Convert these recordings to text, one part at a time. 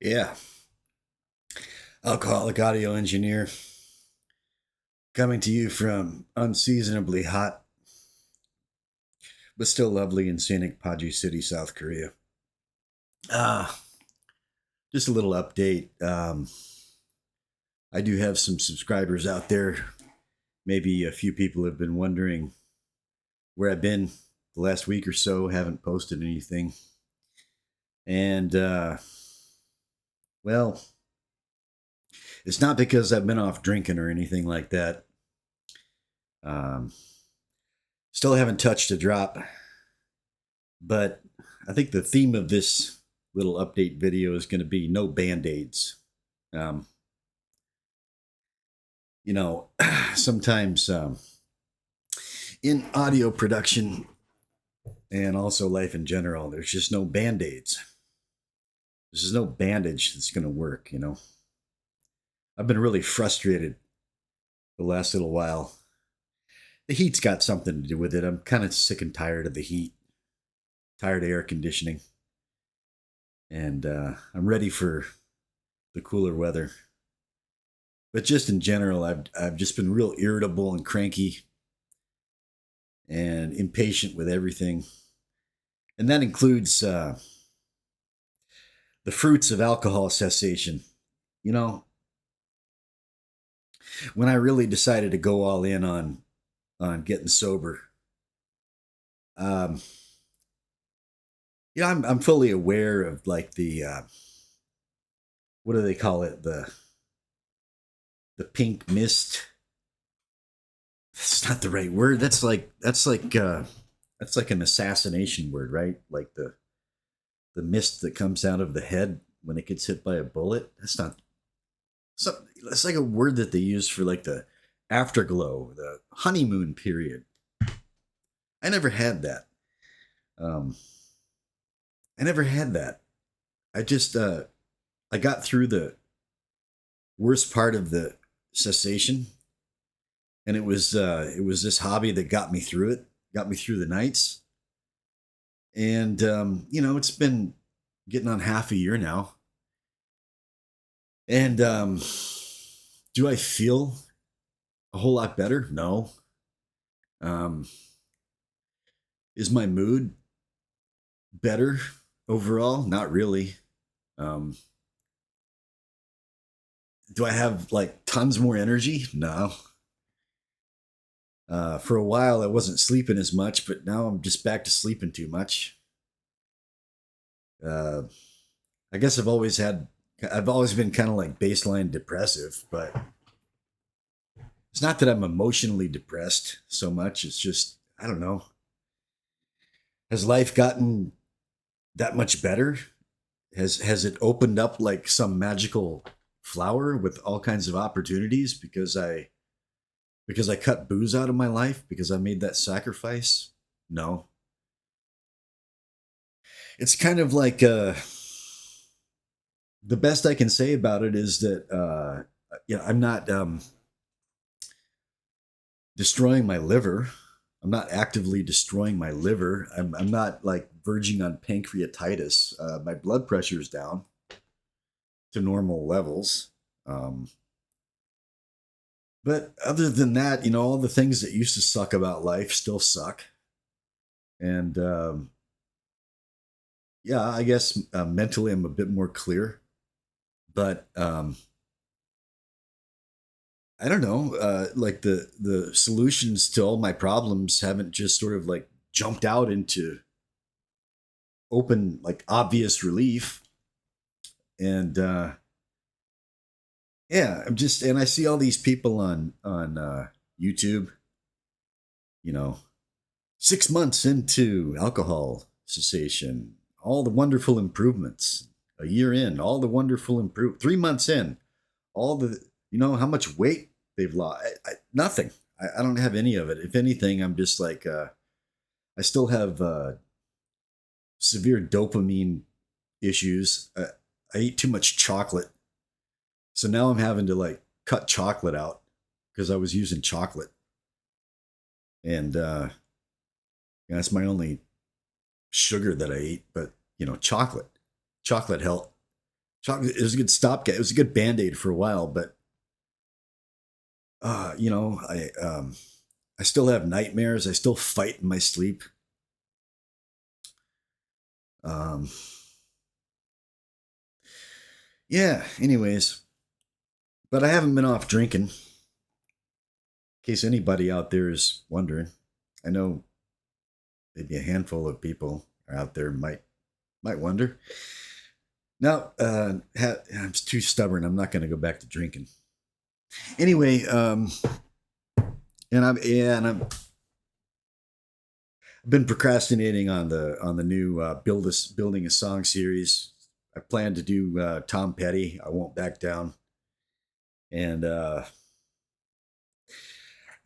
Yeah, alcoholic audio engineer coming to you from unseasonably hot but still lovely and scenic Paju City, South Korea. Ah, just a little update. I do have some subscribers out there. Maybe a few people have been wondering where I've been the last week or so. Haven't posted anything, and well, it's not because I've been off drinking or anything like that. Um, Still haven't touched a drop. But I think the theme of this little update video is going to be no band aids. Um, you know, sometimes in audio production and also life in general, there's just no band aids. There's just no bandage that's going to work. I've been really frustrated the last little while. The heat's got something to do with it. I'm kind of sick and tired of the heat, tired of air conditioning, and I'm ready for the cooler weather. But just in general, I've just been real irritable and cranky and impatient with everything, and that includes the fruits of alcohol cessation. You know, when I really decided to go all in on getting sober, um, I'm fully aware of like the what do they call it, the pink mist. That's not the right word. That's like an assassination word, right? Like the mist that comes out of the head when it gets hit by a bullet. That's not so. That's like a word that they use for like the afterglow, the honeymoon period. I never had that. Um, I never had that. I just I got through the worst part of the cessation, and it was this hobby that got me through it, got me through the nights, and it's been getting on half a year now, and do I feel a whole lot better? No. Um, is my mood better overall? Not really. Um, do I have like tons more energy? No. For a while, I wasn't sleeping as much, but now I'm just back to sleeping too much. Uh, I guess I've always been kind of like baseline depressive, but it's not that I'm emotionally depressed so much. It's just, I don't know. Has life gotten that much better? Has it opened up like some magical flower with all kinds of opportunities because I cut booze out of my life because I made that sacrifice? No. It's kind of like the best I can say about it is that I'm not destroying my liver. I'm not actively destroying my liver. I'm not like verging on pancreatitis. My blood pressure is down to normal levels. Um, but other than that, all the things that used to suck about life still suck. And yeah, I guess mentally I'm a bit more clear. But I don't know. Like the solutions to all my problems haven't just sort of like jumped out into open, like obvious relief. And yeah, and I see all these people on YouTube. You know, 6 months into alcohol cessation, all the wonderful improvements. A year in, all the wonderful improve. 3 months in, all the how much weight they've lost. Nothing. I don't have any of it. If anything, I'm just like I still have severe dopamine issues. I eat too much chocolate, so now I'm having to like cut chocolate out because I was using chocolate, and that's my only sugar that I eat. But chocolate help. Chocolate, it was a good stopgap. It was a good Band-Aid for a while, but you know, I still have nightmares. I still fight in my sleep. Um, yeah. Anyways, but I haven't been off drinking. In case anybody out there is wondering, I know maybe a handful of people out there might wonder. No, I'm too stubborn. I'm not going to go back to drinking. Anyway, and I've been procrastinating on the new building a song series. I plan to do Tom Petty. I won't back down, and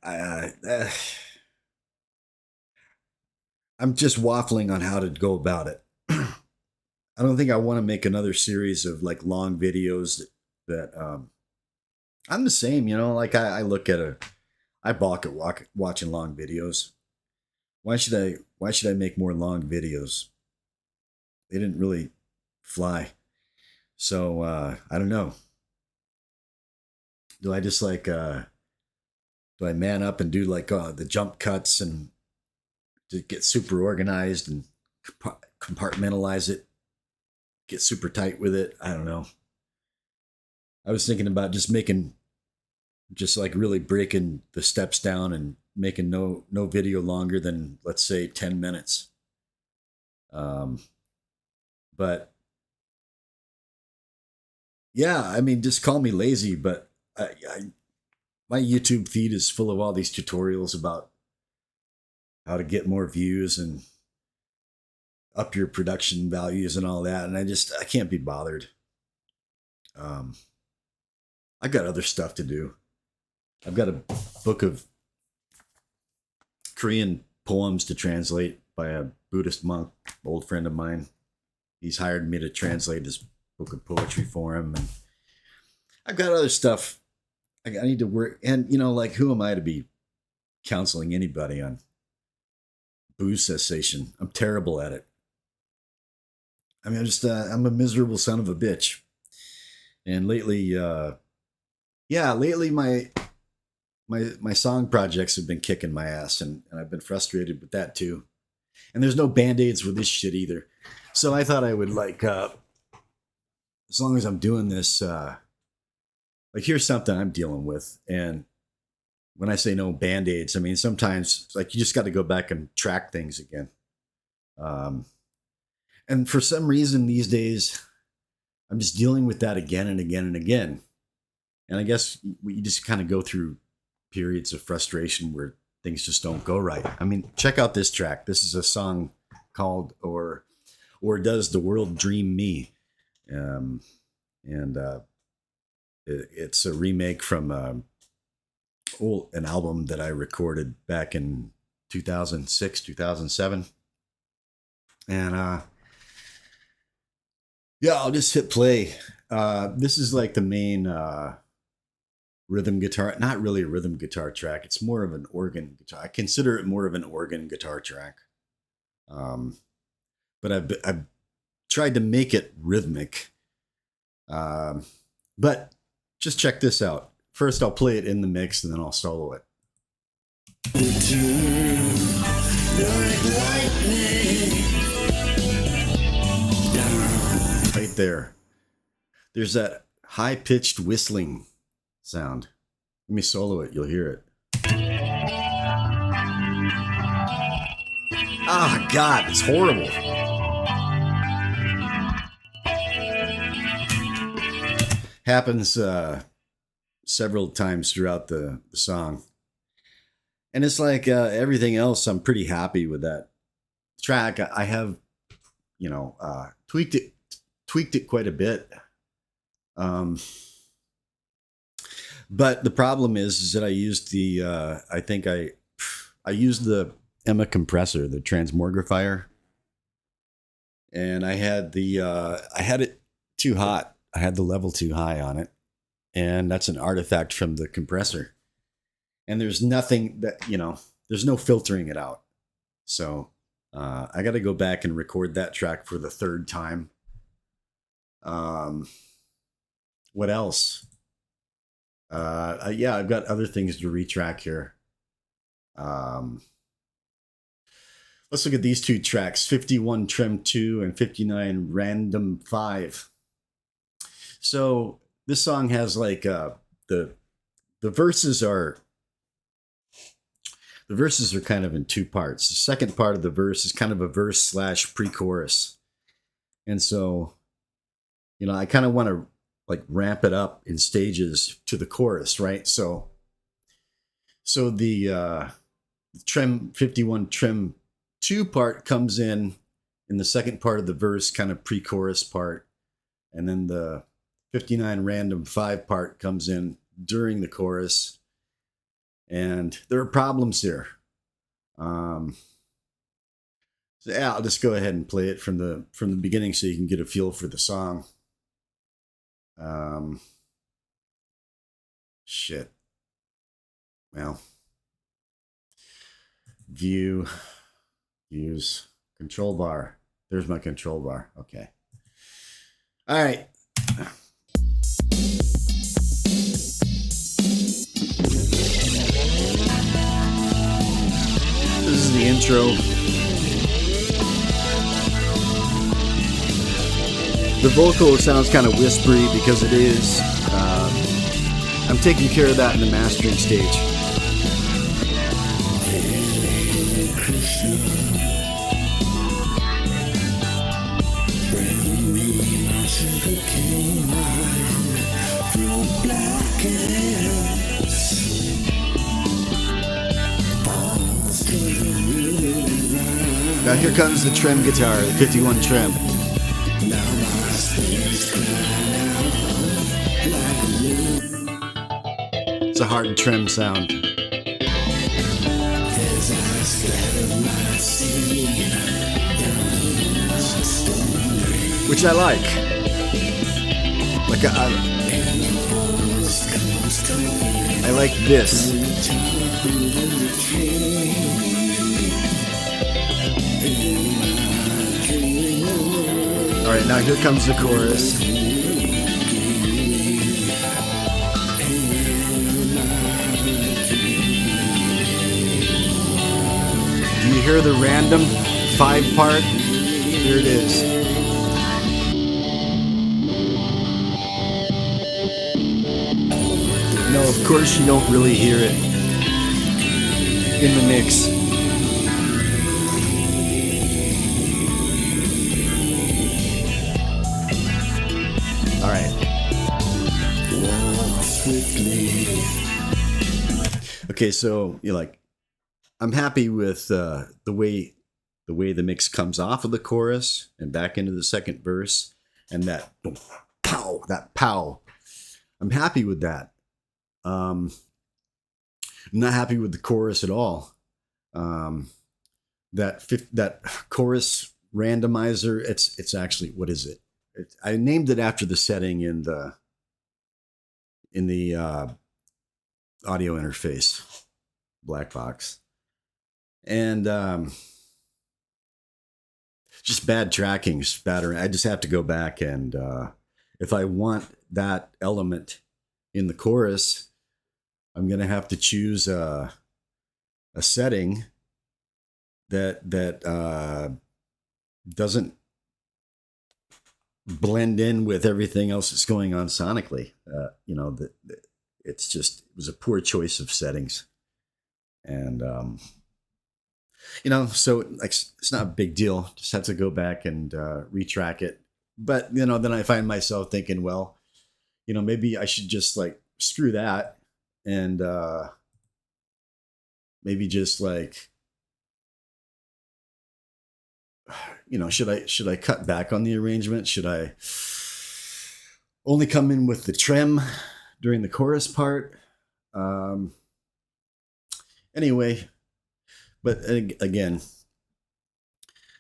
I, I'm just waffling on how to go about it. I don't think I want to make another series of like long videos that I'm the same, you know. Like I look at I balk at watching long videos. Why should I make more long videos? They didn't really fly. So I don't know. Do I just like do I man up and do like the jump cuts and to get super organized and compartmentalize it, get super tight with it? I don't know. I was thinking about just like really breaking the steps down and making no video longer than, let's say, 10 minutes. Um, but yeah, I mean, just call me lazy, but my YouTube feed is full of all these tutorials about how to get more views and up your production values and all that, and I can't be bothered. Um, I got other stuff to do. I've got a book of Korean poems to translate by a Buddhist monk, old friend of mine. He's hired me to translate his book of poetry for him, and I've got other stuff. I need to work, and you know, like who am I to be counseling anybody on booze cessation? I'm terrible at it. I mean, I'm a miserable son of a bitch, and lately, lately my song projects have been kicking my ass, and I've been frustrated with that too. And there's no band-aids with this shit either. So I thought I would like as long as I'm doing this, like here's something I'm dealing with. And when I say no band-aids, I mean sometimes like you just got to go back and track things again. Um, and for some reason these days, I'm just dealing with that again and again and again. And I guess we just kind of go through periods of frustration where things just don't go right. I mean, check out this track. This is a song called "Or Does the World Dream Me," and it's a remake from an album that I recorded back in 2006, 2007, and yeah, I'll just hit play. This is like the main rhythm guitar, not really a rhythm guitar track. It's more of an organ guitar. I consider it more of an organ guitar track. Um, but I've tried to make it rhythmic. But just check this out. First, I'll play it in the mix, and then I'll solo it. Right there. There's that high-pitched whistling sound. Let me solo it. You'll hear it. Ah, God, it's horrible. Happens several times throughout the song. And it's like everything else, I'm pretty happy with that track. I have, you know, tweaked it quite a bit. But the problem is that I used I used the Emma compressor, the transmogrifier, and I had it too hot. I had the level too high on it, and that's an artifact from the compressor. And there's nothing that, you know, there's no filtering it out. So I got to go back and record that track for the third time. Um, what else? Yeah, I've got other things to retrack here. Um, let's look at these two tracks: 51 Trem 2 and 59 Random 5. So this song has like the the verses are the verses are kind of in two parts. The second part of the verse is kind of a verse slash pre-chorus, and so I kind of want to like ramp it up in stages to the chorus, right? So the Trem 51 Trem 2 part comes in the second part of the verse, kind of pre-chorus part, and then the 59 Random 5 part comes in during the chorus, and there are problems here. So yeah, I'll just go ahead and play it from the beginning so you can get a feel for the song. Shit. Well, views, control bar. There's my control bar. Okay. All right. This is the intro. The vocal sounds kind of whispery because it is. I'm taking care of that in the mastering stage. Now here comes the Trem guitar, the 51 Trem. It's a hard Trem sound. Which I like. I like this. All right, now here comes the chorus. Do you hear the random 5 part? Here it is. No, of course you don't really hear it in the mix. All right. Okay, so you're like, I'm happy with the way the mix comes off of the chorus and back into the second verse, and that pow. I'm happy with that. I'm not happy with the chorus at all. That chorus randomizer. It's actually, what is it? I named it after the setting in the audio interface, black box, and just bad tracking, spattering. I just have to go back and if I want that element in the chorus, I'm gonna have to choose a setting that doesn't blend in with everything else that's going on sonically. It was a poor choice of settings, and so like it's not a big deal. Just have to go back and retrack it. But then I find myself thinking, well, maybe I should just like screw that and maybe just like, should I cut back on the arrangement? Should I only come in with the trem during the chorus part? Anyway, but again,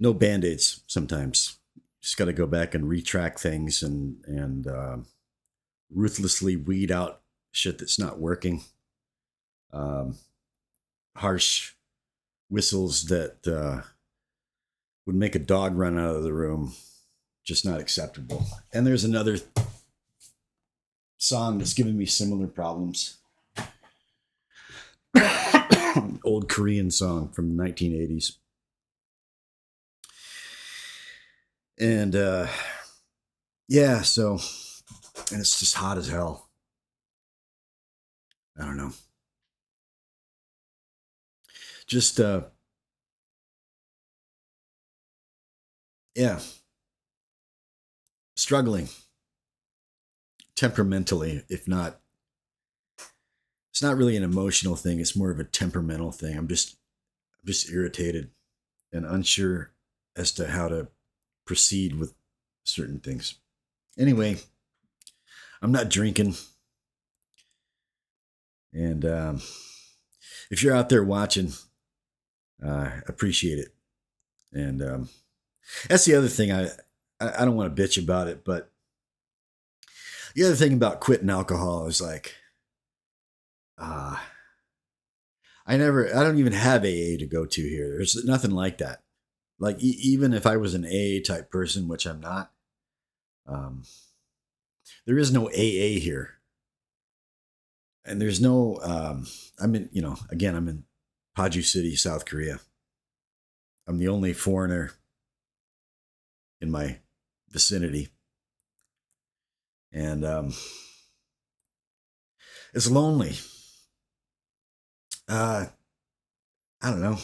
no band-aids sometimes. Just got to go back and retrack things and ruthlessly weed out shit that's not working. Harsh whistles that would make a dog run out of the room. just not acceptable. And there's another song that's giving me similar problems. Old Korean song from the 1980s. And yeah, so, and it's just hot as hell. I don't know. Just yeah, struggling temperamentally, if not. It's not really an emotional thing, it's more of a temperamental thing. I'm just irritated and unsure as to how to proceed with certain things. Anyway, I'm not drinking. And if you're out there watching, appreciate it. And that's the other thing. I don't want to bitch about it, but the other thing about quitting alcohol is like, I don't even have AA to go to here. There's nothing like that. Like even if I was an AA type person, which I'm not, there is no AA here. And there's no, I'm in Paju City, South Korea. I'm the only foreigner in my vicinity. And it's lonely. I don't know.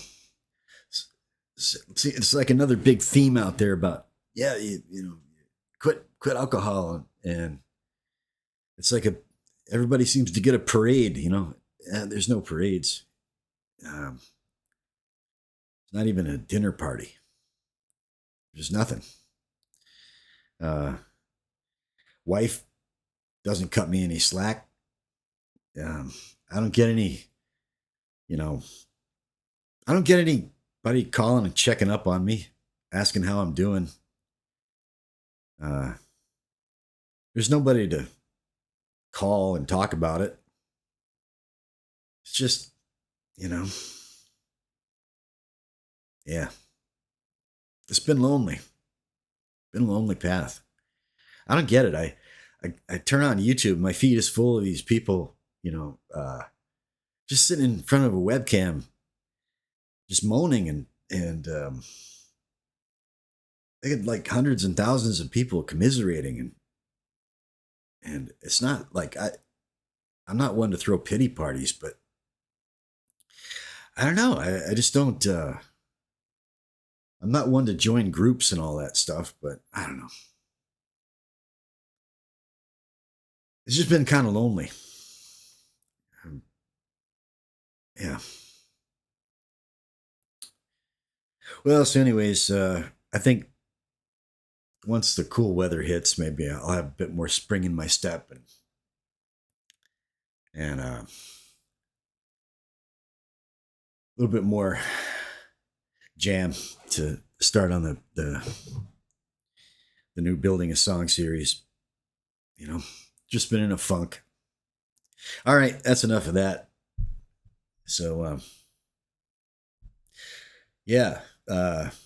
See, it's like another big theme out there about, yeah, you know, quit alcohol. And it's like everybody seems to get a parade, you know. There's no parades. It's not even a dinner party. There's nothing. Wife doesn't cut me any slack. I don't get any, I don't get anybody calling and checking up on me, asking how I'm doing. There's nobody to call and talk about it. It's just, yeah. It's been lonely. Been a lonely path. I don't get it. I turn on YouTube. My feed is full of these people, just sitting in front of a webcam, just moaning and they get like hundreds and thousands of people commiserating and it's not like I'm not one to throw pity parties, but I don't know. I just don't. I'm not one to join groups and all that stuff, but I don't know. It's just been kind of lonely. Yeah. Well, so anyways, I think once the cool weather hits, maybe I'll have a bit more spring in my step and a little bit more jam to start on the new Building a Song series. Just been in a funk. All right, that's enough of that. So, yeah, if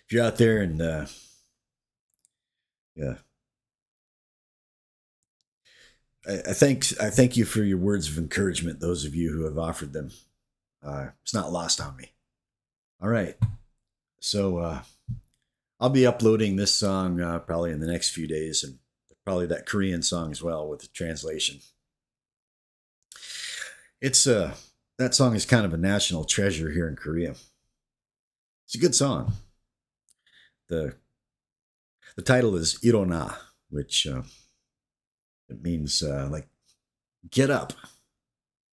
you're out there and yeah, I thank you for your words of encouragement. Those of you who have offered them, it's not lost on me. All right, so I'll be uploading this song probably in the next few days, and probably that Korean song as well with the translation. It's that song is kind of a national treasure here in Korea. It's a good song. The title is Irona, which it means like get up,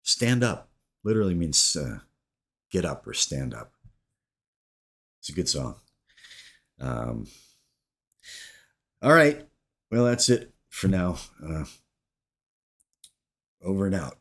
stand up. Literally means get up or stand up. It's a good song. All right. Well, that's it for now. Over and out.